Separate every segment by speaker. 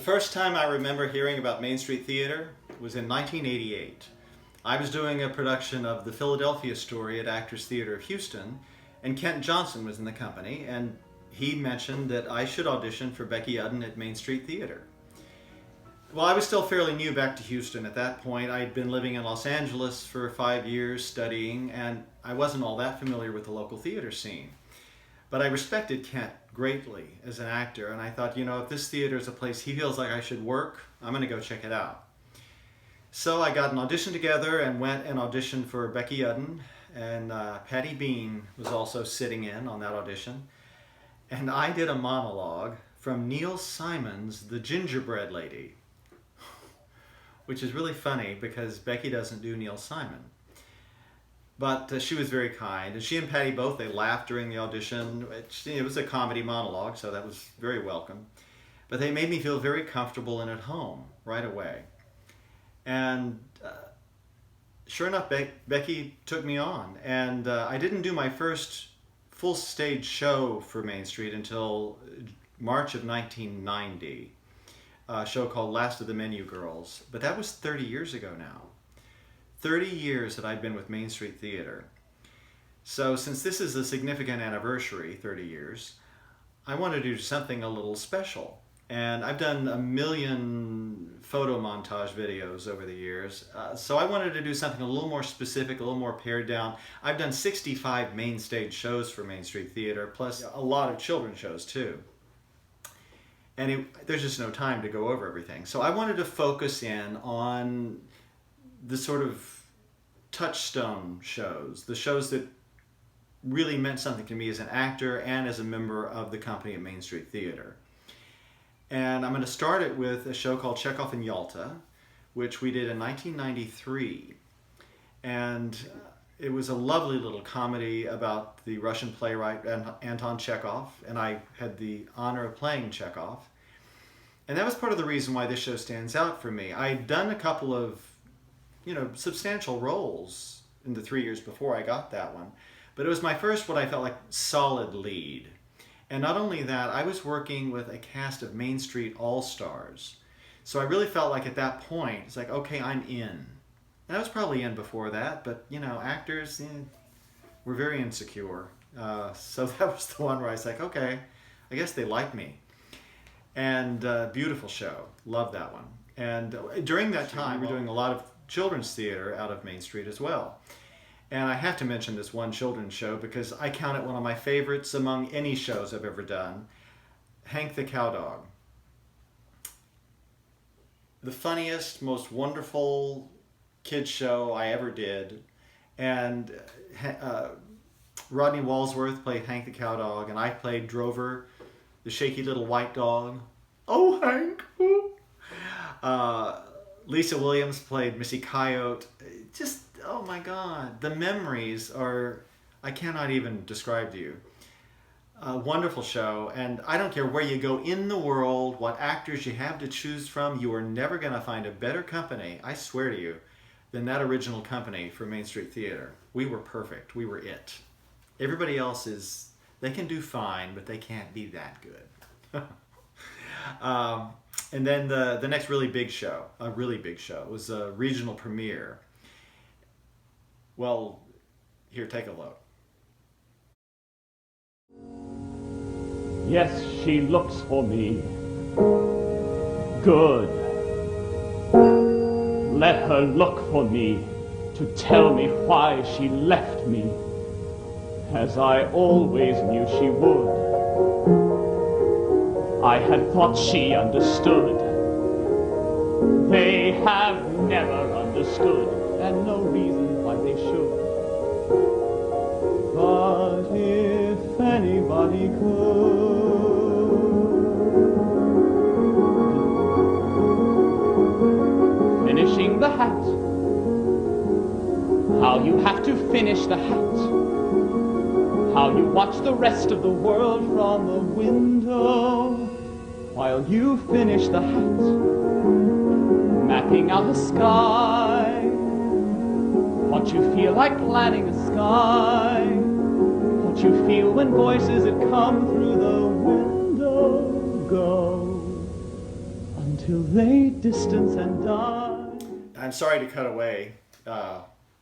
Speaker 1: first time I remember hearing about Main Street Theater was in 1988. I was doing a production of The Philadelphia Story at Actors Theater of Houston, and Kent Johnson was in the company, and he mentioned that I should audition for Becky Udden at Main Street Theater. Well, I was still fairly new back to Houston at that point. I'd been living in Los Angeles for 5 years studying, and I wasn't all that familiar with the local theater scene. But I respected Kent greatly as an actor, and I thought, if this theater is a place he feels like I should work, I'm going to go check it out. So I got an audition together and went and auditioned for Becky Udden, and Patty Bean was also sitting in on that audition. And I did a monologue from Neil Simon's The Gingerbread Lady, which is really funny because Becky doesn't do Neil Simon. But she was very kind, and she and Patty both, they laughed during the audition. It was a comedy monologue, so that was very welcome. But they made me feel very comfortable and at home right away. And sure enough, Becky took me on. And I didn't do my first full stage show for Main Street until March of 1990, a show called Last of the Menu Girls. But that was 30 years ago now. 30 years that I've been with Main Street Theater. So since this is a significant anniversary, 30 years, I wanted to do something a little special. And I've done a million photo montage videos over the years, so I wanted to do something a little more specific, a little more pared down. I've done 65 main stage shows for Main Street Theater, plus a lot of children's shows too. And there's just no time to go over everything. So I wanted to focus in on the sort of touchstone shows, the shows that really meant something to me as an actor and as a member of the company at Main Street Theater. And I'm going to start it with a show called Chekhov in Yalta, which we did in 1993. And it was a lovely little comedy about the Russian playwright Anton Chekhov, and I had the honor of playing Chekhov. And that was part of the reason why this show stands out for me. I'd done a couple of substantial roles in the 3 years before I got that one. But it was my first, what I felt like, solid lead. And not only that, I was working with a cast of Main Street all-stars. So I really felt like at that point, it's like, okay, I'm in. And I was probably in before that, but actors were very insecure. So that was the one where I was like, okay, I guess they like me. And beautiful show, loved that one. And during that time, we were doing a lot of children's theater out of Main Street as well. And I have to mention this one children's show because I count it one of my favorites among any shows I've ever done, Hank the Cowdog. The funniest, most wonderful kids show I ever did. And Rodney Walsworth played Hank the Cowdog, and I played Drover, the shaky little white dog. Oh, Hank! Lisa Williams played Missy Coyote. Just, oh my God, the memories are, I cannot even describe to you. A wonderful show, and I don't care where you go in the world, what actors you have to choose from, you are never going to find a better company, I swear to you, than that original company for Main Street Theater. We were perfect. We were it. Everybody else they can do fine, but they can't be that good. And then the next really big show, was a regional premiere. Well, here, take a look.
Speaker 2: Yes, she looks for me. Good. Let her look for me to tell me why she left me, as I always knew she would. I had thought she understood. They have never understood, and no reason why they should. But if anybody could. Finishing the hat. How you have to finish the hat. How you watch the rest of the world from the window while you finish the hat, mapping out the sky, what you feel like planning the sky, what you feel when voices that come through the window go, until till they distance and die.
Speaker 1: I'm sorry to cut away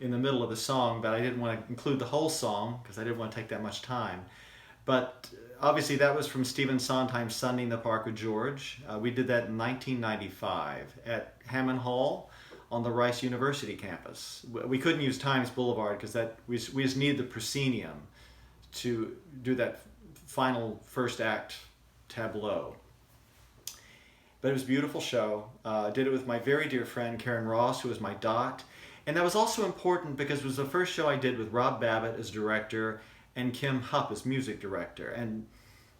Speaker 1: in the middle of the song, but I didn't want to include the whole song because I didn't want to take that much time. But obviously that was from Stephen Sondheim's Sunday in the Park with George. We did that in 1995 at Hammond Hall on the Rice University campus. We couldn't use Times Boulevard because we just needed the proscenium to do that final first act tableau. But it was a beautiful show. I did it with my very dear friend Karen Ross, who was my dot. And that was also important because it was the first show I did with Rob Babbitt as director and Kim Hupp as music director. And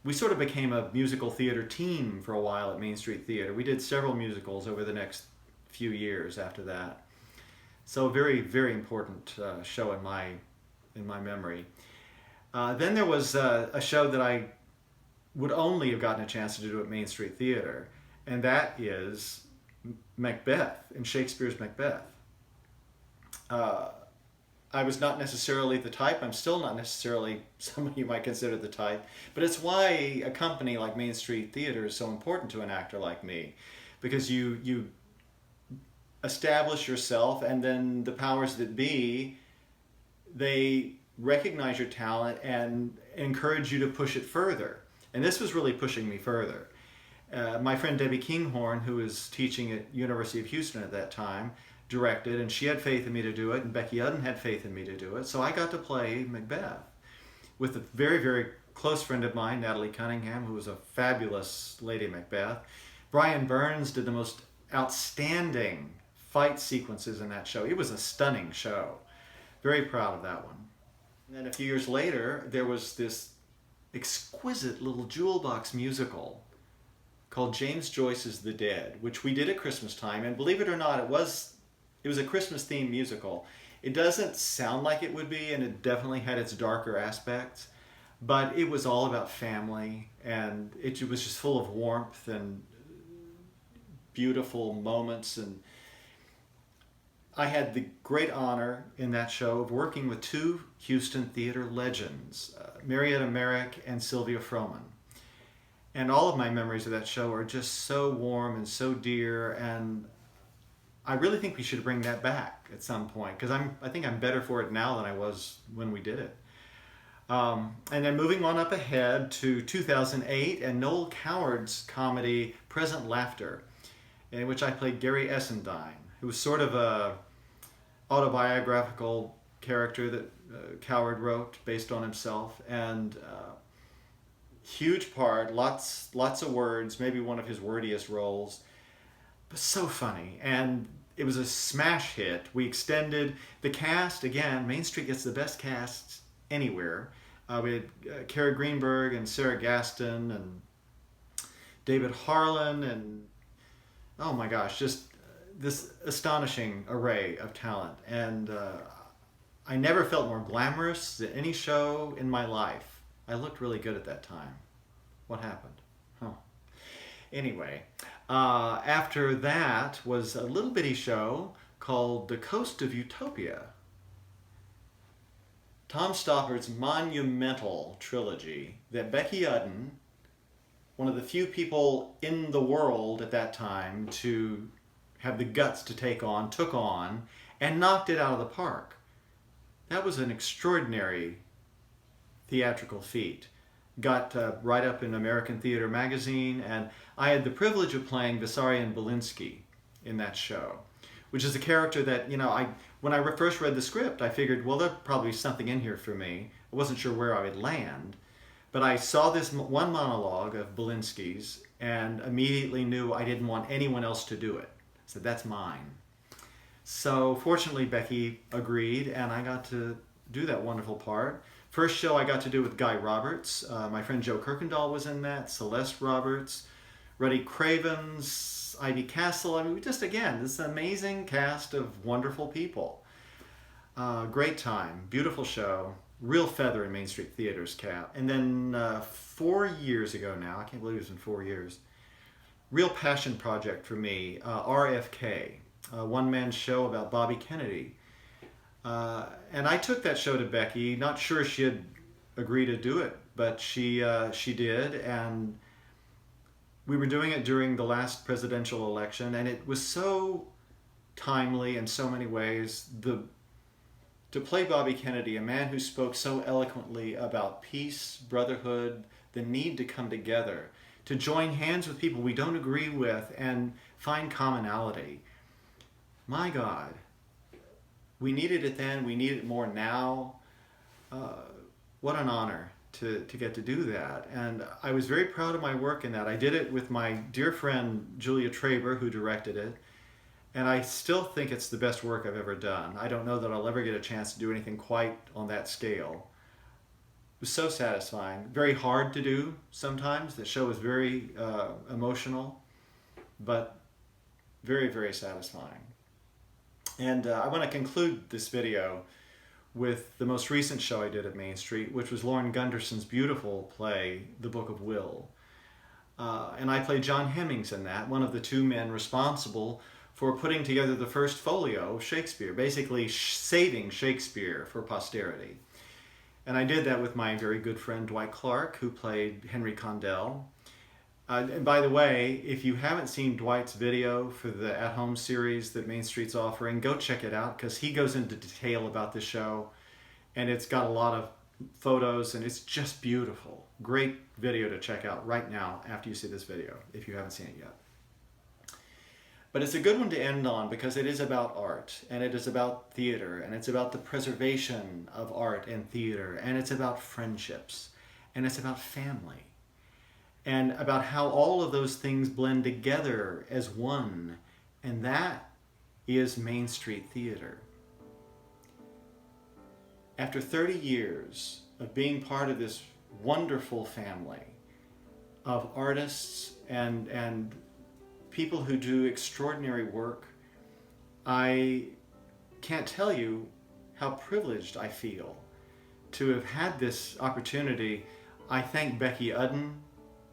Speaker 1: we sort of became a musical theater team for a while at Main Street Theater. We did several musicals over the next few years after that. So a very, very important show in my memory. Then there was a show that I would only have gotten a chance to do at Main Street Theater, and that is Macbeth, in Shakespeare's Macbeth. I was not necessarily the type. I'm still not necessarily someone you might consider the type, but it's why a company like Main Street Theater is so important to an actor like me, because you establish yourself, and then the powers that be, they recognize your talent and encourage you to push it further. And this was really pushing me further. My friend Debbie Kinghorn, who was teaching at University of Houston at that time, directed, and she had faith in me to do it, and Becky Udden had faith in me to do it. So I got to play Macbeth with a very, very close friend of mine, Natalie Cunningham, who was a fabulous Lady Macbeth. Brian Burns did the most outstanding fight sequences in that show. It was a stunning show. Very proud of that one. And then a few years later, there was this exquisite little jewel box musical called James Joyce's The Dead, which we did at Christmas time. And believe it or not, it was a Christmas-themed musical. It doesn't sound like it would be, and it definitely had its darker aspects, but it was all about family, and it was just full of warmth and beautiful moments. And I had the great honor in that show of working with two Houston theater legends, Marietta Merrick and Sylvia Froman. And all of my memories of that show are just so warm and so dear, and I really think we should bring that back at some point, because I think I'm better for it now than I was when we did it. And then moving on up ahead to 2008 and Noel Coward's comedy Present Laughter, in which I played Gary Essendine, who was sort of a autobiographical character that Coward wrote based on himself, and huge part, lots of words, maybe one of his wordiest roles, but so funny. And it was a smash hit. We extended the cast. Again, Main Street gets the best casts anywhere. We had Kara Greenberg and Sarah Gaston and David Harlan, and oh my gosh, just this astonishing array of talent. And I never felt more glamorous than any show in my life. I looked really good at that time. What happened? Huh. Anyway, after that was a little bitty show called The Coast of Utopia. Tom Stoppard's monumental trilogy that Becky Udden, one of the few people in the world at that time to have the guts to took on, and knocked it out of the park. That was an extraordinary theatrical feat. Got right up in American Theater Magazine, and I had the privilege of playing Vissarion Belinsky in that show, which is a character that, when I first read the script, I figured, well, there'd probably be something in here for me. I wasn't sure where I would land, but I saw this one monologue of Belinsky's and immediately knew I didn't want anyone else to do it. I said, that's mine. So fortunately, Becky agreed, and I got to do that wonderful part. First show I got to do with Guy Roberts. My friend Joe Kirkendall was in that, Celeste Roberts, Ruddy Cravens, Ivy Castle. I mean, just again, this amazing cast of wonderful people. Great time, beautiful show, real feather in Main Street Theater's cap. And then 4 years ago now, I can't believe it's been 4 years, real passion project for me, RFK, a one-man show about Bobby Kennedy. And I took that show to Becky, not sure she'd agree to do it, but she did, and We were doing it during the last presidential election, and it was so timely in so many ways. To play Bobby Kennedy, a man who spoke so eloquently about peace, brotherhood, the need to come together, to join hands with people we don't agree with and find commonality. My God, we needed it then, we need it more now. What an honor to get to do that. And I was very proud of my work in that. I did it with my dear friend Julia Traber, who directed it. And I still think it's the best work I've ever done. I don't know that I'll ever get a chance to do anything quite on that scale. It was so satisfying. Very hard to do sometimes. The show was very emotional, but very, very satisfying. And I want to conclude this video with the most recent show I did at Main Street, which was Lauren Gunderson's beautiful play, The Book of Will. And I played John Hemmings in that, one of the two men responsible for putting together the first folio of Shakespeare, basically saving Shakespeare for posterity. And I did that with my very good friend Dwight Clark, who played Henry Condell. And by the way, if you haven't seen Dwight's video for the at-home series that Main Street's offering, go check it out, because he goes into detail about the show, and it's got a lot of photos, and it's just beautiful. Great video to check out right now after you see this video, if you haven't seen it yet. But it's a good one to end on because it is about art, and it is about theater, and it's about the preservation of art and theater, and it's about friendships, and it's about family, and about how all of those things blend together as one, and that is Main Street Theater. After 30 years of being part of this wonderful family of artists and people who do extraordinary work, I can't tell you how privileged I feel to have had this opportunity. I thank Becky Udden,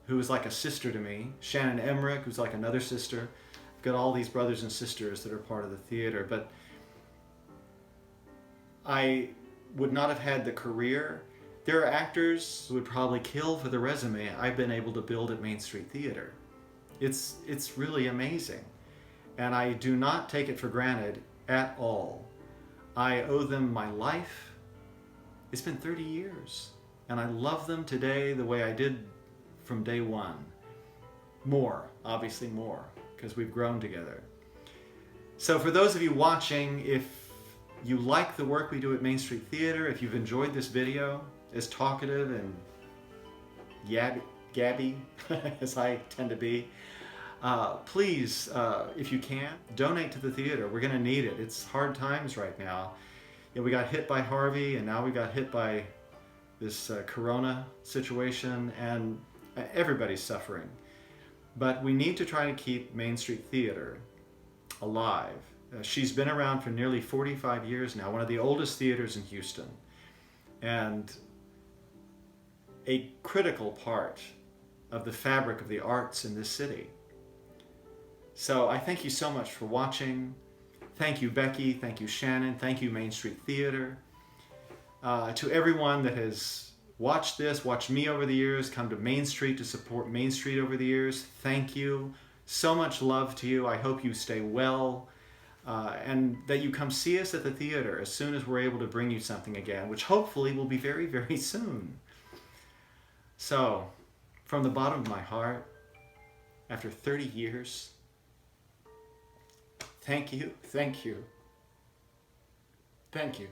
Speaker 1: who is like a sister to me, Shannon Emmerich, who's like another sister. I've got all these brothers and sisters that are part of the theater, but I would not have had the career. There are actors who would probably kill for the resume I've been able to build at Main Street Theater. It's really amazing, and I do not take it for granted at all. I owe them my life. It's been 30 years, and I love them today the way I did from day one. More, obviously more, because we've grown together. So for those of you watching, if you like the work we do at Main Street Theater, if you've enjoyed this video, as talkative and gabby as I tend to be, please, if you can, donate to the theater. We're going to need it. It's hard times right now. You know, we got hit by Harvey, and now we got hit by this corona situation, and everybody's suffering. But we need to try to keep Main Street Theater alive. She's been around for nearly 45 years now, one of the oldest theaters in Houston, and a critical part of the fabric of the arts in this city. So I thank you so much for watching. Thank you, Becky. Thank you, Shannon. Thank you, Main Street Theater. To everyone that has watched this, watched me over the years, come to Main Street to support Main Street over the years, thank you. So much love to you. I hope you stay well, and that you come see us at the theater as soon as we're able to bring you something again, which hopefully will be very, very soon. So, from the bottom of my heart, after 30 years, thank you, thank you, thank you.